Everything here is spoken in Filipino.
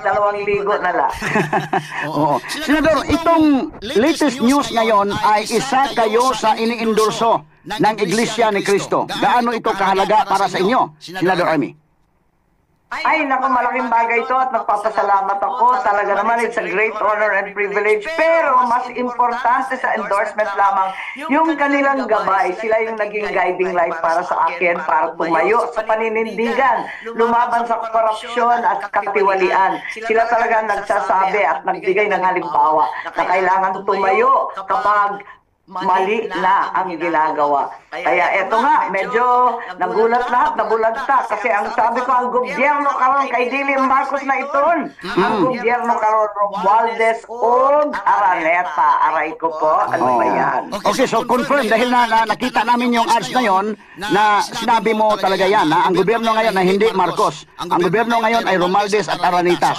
2,000 na lang. Oo. Senador, itong latest news ngayon ay isa kayo sa iniendorso ng Iglesia ni Cristo. Gaano ito kahalaga para sa inyo, Senador Amy? Ay, naku, malaking bagay ito at nagpapasalamat ako. Talaga naman, it's a great honor and privilege. Pero mas importante sa endorsement lamang, yung kanilang gabay. Sila yung naging guiding light para sa akin, para tumayo sa paninindigan, lumaban sa korupsyon at katiwalian. Sila talaga nagsasabi at nagbigay ng halimbawa na kailangan tumayo kapag mali na ang ginagawa. Kaya eto nga, medyo nagulat lahat, nabulagta. Kasi ang sabi ko, ang gobyerno karon kay Dili Marcos na iton. Ang gobyerno karon Romualdez o Araneta. Aray ko po, ano ba yan? Okay, so confirm dahil nakita namin yung ads ngayon na sinabi mo talaga yan, na ang gobyerno ngayon na hindi Marcos. Ang gobyerno ngayon ay Romualdez at Araneta.